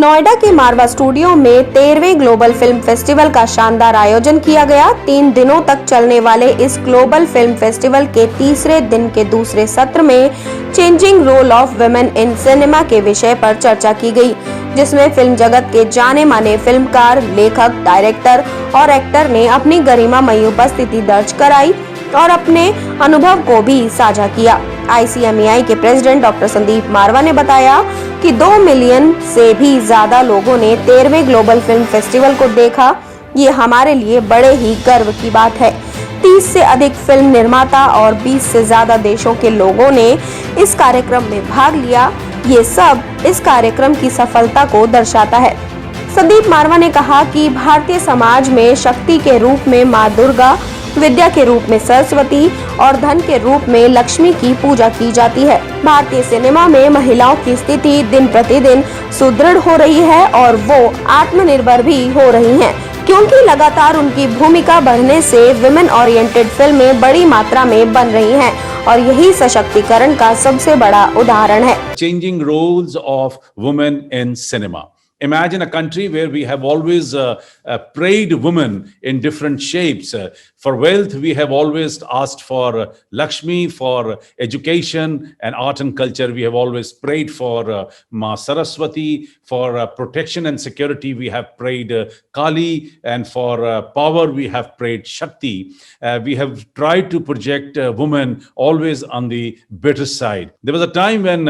नोएडा के मारवा स्टूडियो में 13वें global film festival का शानदार आयोजन किया गया। 3 दिनों तक चलने वाले इस ग्लोबल फिल्म फेस्टिवल के तीसरे दिन के दूसरे सत्र में changing role of women in cinema के विषय पर चर्चा की गई, जिसमें फिल्म जगत के जाने माने फिल्मकार, लेखक, डायरेक्टर और एक्टर ने अपनी गरिमामयी उपस्थिति दर्ज कराई और अपने अनुभव को भी साझा किया। ICMEI के प्रेसिडेंट डॉक्टर संदीप मारवा ने बताया कि 2 मिलियन से भी ज्यादा लोगों ने 13वें ग्लोबल फिल्म फेस्टिवल को देखा। ये हमारे लिए बड़े ही गर्व की बात है। 30 से अधिक फिल्म निर्माता और 20 से ज्यादा देशों के लोगों ने इस कार्यक्रम में भाग लिया। ये सब इस कार्यक्रम की सफलता को दर्शाता है। संदीप मारवा ने कहा कि भारतीय समाज में शक्ति के रूप में माँ दुर्गा, विद्या के रूप में सरस्वती और धन के रूप में लक्ष्मी की पूजा की जाती है। भारतीय सिनेमा में महिलाओं की स्थिति दिन प्रतिदिन सुदृढ़ हो रही है और वो आत्मनिर्भर भी हो रही हैं, क्योंकि लगातार उनकी भूमिका बढ़ने से विमेन ओरिएंटेड फिल्में बड़ी मात्रा में बन रही हैं और यही सशक्तिकरण का सबसे बड़ा उदाहरण है। Changing roles of women in cinema. Imagine a country where we have always praised women in different shapes. For wealth, we have always asked for Lakshmi. For education and art and culture, we have always prayed for Ma Saraswati. For protection and security, we have prayed Kali. And for power, we have prayed Shakti. We have tried to project women always on the better side. There was a time when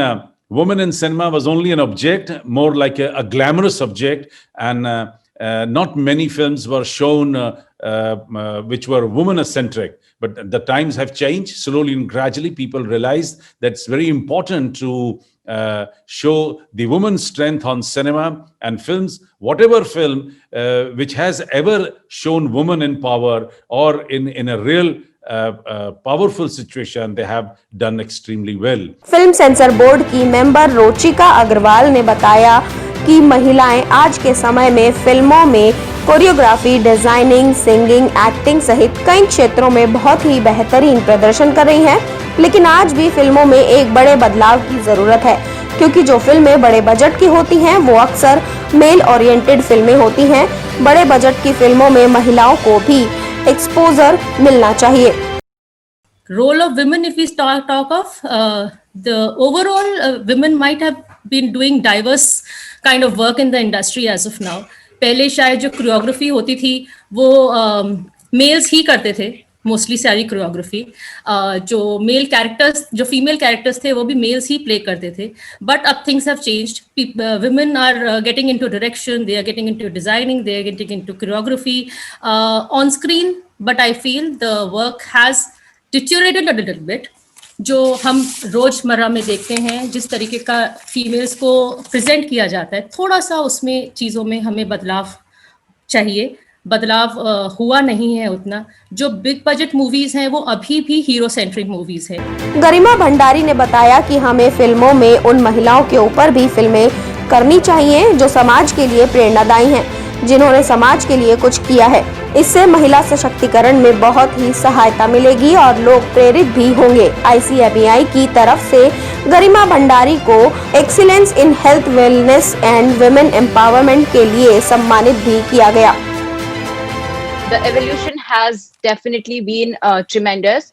women in cinema was only an object, more like a glamorous object, and not many films were shown which were woman-centric. But the times have changed. Slowly and gradually, people realized that it's very important to show the woman's strength on cinema and films. Whatever film which has ever shown woman in power or in a real powerful situation, they have done extremely well. Film sensor board की member रोचिका Agarwal ने बताया कि महिलाएं आज के समय में फिल्मों में कोरियोग्राफी, डिजाइनिंग, सिंगिंग, एक्टिंग सहित कई क्षेत्रों में बहुत ही बेहतरीन प्रदर्शन कर रही हैं। लेकिन आज भी फिल्मों में एक बड़े बदलाव की जरूरत है, क्योंकि जो फिल्में बड़े बजट की होती हैं वो अक्सर मेल ओरिएंटेड फिल्में होती हैं। बड़े बजट की फिल्मों में महिलाओं को भी एक्सपोजर मिलना चाहिए। Role of women, if we talk of the overall, women might have been doing diverse kind of work in the industry as of now. पहले शायद जो कोरियोग्राफी होती थी वो मेल्स ही करते थे, मोस्टली सारी कोरियोग्राफी। जो मेल कैरेक्टर्स, जो फीमेल कैरेक्टर्स थे वो भी मेल्स ही प्ले करते थे। बट अब things have changed. women are getting into direction, they are getting into designing, they are getting into choreography on screen. But I feel the work has deteriorated a little bit. जो हम रोजमर्रा में देखते हैं, जिस तरीके का फीमेल्स को प्रेजेंट किया जाता है, थोड़ा सा उसमें चीज़ों में हमें बदलाव चाहिए। बदलाव हुआ नहीं है उतना। जो बिग बजट मूवीज हैं वो अभी भी हीरो सेंट्रिक मूवीज हैं। गरिमा भंडारी ने बताया कि हमें फिल्मों में उन महिलाओं के ऊपर भी फिल्में करनी चाहिए जो समाज के लिए प्रेरणादायी हैं, जिन्होंने समाज के लिए कुछ किया है। इससे महिला सशक्तिकरण में बहुत ही सहायता मिलेगी और लोग प्रेरित भी होंगे। ICMEI की तरफ से गरिमा भंडारी को excellence in health, wellness and women empowerment के लिए सम्मानित भी किया गया। The evolution has definitely been tremendous.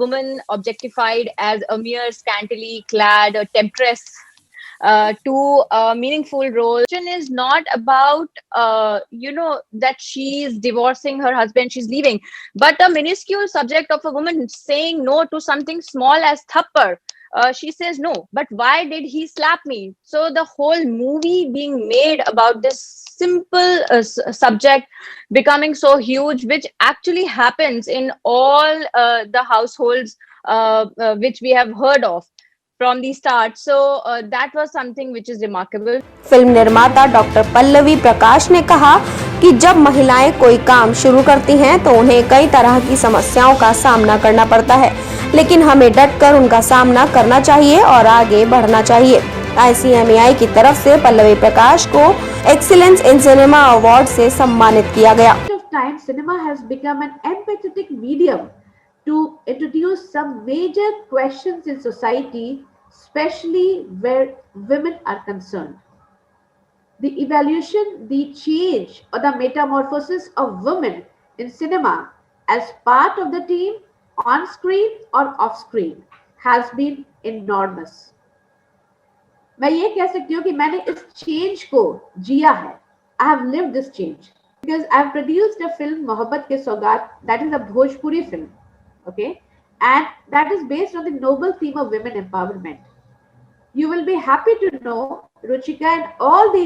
Women objectified as a mere scantily clad temptress to a meaningful role. It is not about that she's divorcing her husband, she's leaving, but a minuscule subject of a woman saying no to something small as thappar. She says no, but why did he slap me? So the whole movie being made about this simple subject becoming so huge, which actually happens in all the households which we have heard of from the start. So that was something which is remarkable. Film निर्माता doctor Pallavi प्रकाश ने कहा कि जब महिलाएं कोई काम शुरू करती हैं तो उन्हें कई तरह की समस्याओं का सामना करना पड़ता है, लेकिन हमें डटकर उनका सामना करना चाहिए और आगे बढ़ना चाहिए। ICMEI की तरफ से पल्लवी प्रकाश को एक्सीलेंस इन सिनेमा अवार्ड से सम्मानित किया गया। Cinema has become an empathetic medium to introduce some major questions in society, especially where women are concerned. the evolution, the change, or the metamorphosis of women in cinema as part of the team on screen or off screen has been enormous. मैं ये कह सकती हूँ कि मैंने इस change को जिया है. I have lived this change because I have produced a film मोहब्बत के सौगात that is a Bhojpuri film, okay, and that is based on the noble theme of women empowerment. You will be happy to know, Ruchika, and all the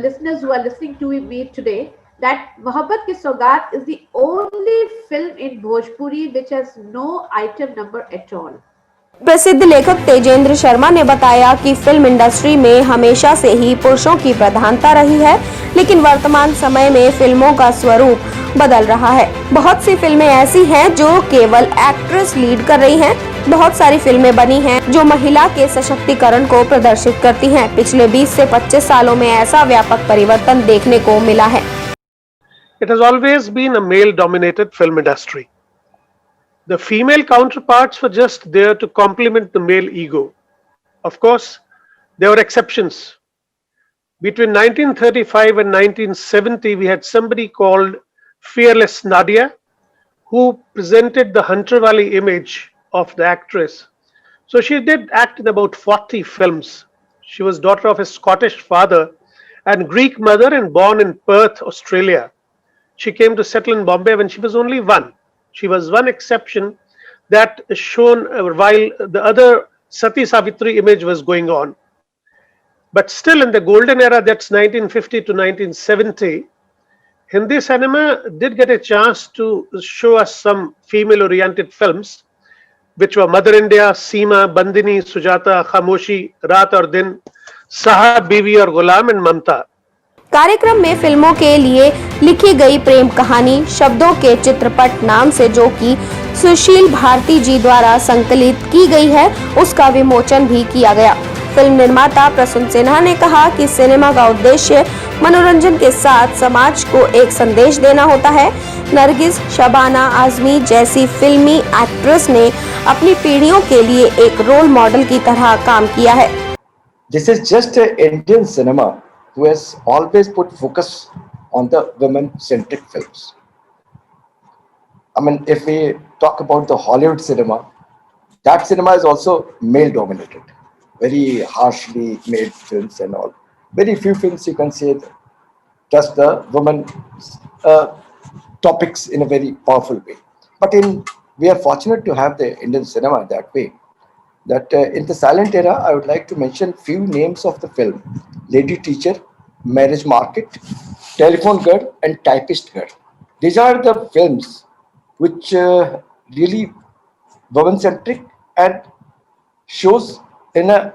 listeners who are listening to me today, that Mohabbat Ki Saugat is the only film in Bhojpuri which has no item number at all. प्रसिद्ध लेखक तेजेंद्र शर्मा ने बताया कि film industry में हमेशा से ही पुरुषों की प्रधानता रही है, लेकिन वर्तमान समय में फिल्मों का स्वरूप बदल रहा है। बहुत सी फिल्में ऐसी हैं जो केवल एक्ट्रेस लीड कर रही हैं। बहुत सारी फिल्में बनी हैं जो महिला के सशक्तिकरण को प्रदर्शित करती हैं। पिछले 20 से 25 सालों में ऐसा व्यापक परिवर्तन देखने को मिला है। It has always been a male-dominated film industry. The female counterparts were just there to complement the male ego. Of course, there were exceptions. Between 1935 and 1970, we had somebody called Fearless Nadia, who presented the Hunter Valley image of the actress. So she did act in about 40 films. She was daughter of a Scottish father and Greek mother and born in Perth, Australia. She came to settle in Bombay when she was only one. She was one exception that shown while the other Sati Savitri image was going on. But still in the golden era, that's 1950 to 1970, Hindi cinema did get a chance to show us some female-oriented films, which were Mother India, Seema, Bandini, Sujata, Khamoshi, Raat aur Din, Sahab, Biwi aur Ghulam and Mamta. कार्यक्रम में फिल्मों के लिए लिखी गई प्रेम कहानी शब्दों के चित्रपट नाम से, जो कि सुशील भारती जी द्वारा संकलित की गई है, उसका विमोचन भी किया गया। फिल्म निर्माता प्रसून सिन्हा ने कहा कि सिनेमा का उद्देश्य मनोरंजन के साथ समाज को एक संदेश देना होता है। नरगिस, शबाना आजमी जैसी फिल्मी एक्ट्रेस ने अपनी पीढ़ियों के लिए एक रोल मॉडल की तरह काम किया है। This is just an Indian cinema who has always put focus on the women-centric films. I mean, if we talk about the Hollywood cinema, that cinema is also male-dominated, very harshly made films and all. Very few films you can say just the women topics in a very powerful way. But we are fortunate to have the Indian cinema that way. That in the silent era, I would like to mention few names of the film: Lady Teacher, Marriage Market, Telephone Girl, and Typist Girl. These are the films which really women-centric and shows in a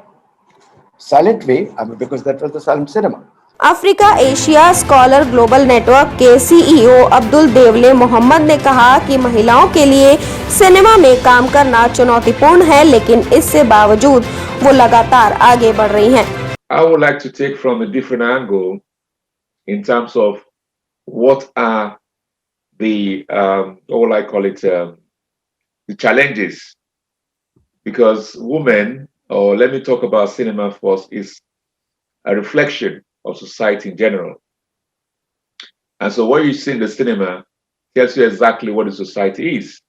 silent way. I mean, because that was the silent cinema. Africa Asia scholar global network के CEO Abdul देवले मोहम्मद ने कहा कि महिलाओं के लिए cinema में काम करना चुनौतीपूर्ण है, लेकिन इससे बावजूद वो लगातार आगे बढ़ रही हैं। I would like to take from a different angle in terms of what are the what will I call it, the challenges, because women, or let me talk about cinema first, is a reflection of society in general. And so what you see in the cinema tells you exactly what the society is.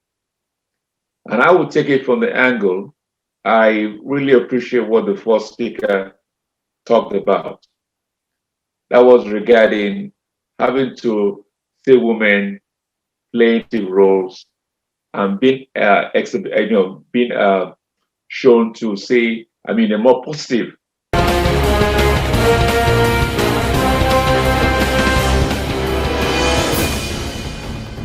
And I would take it from the angle, I really appreciate what the first speaker talked about. That was regarding having to see women playing active roles and being being shown to see, I mean, a more positive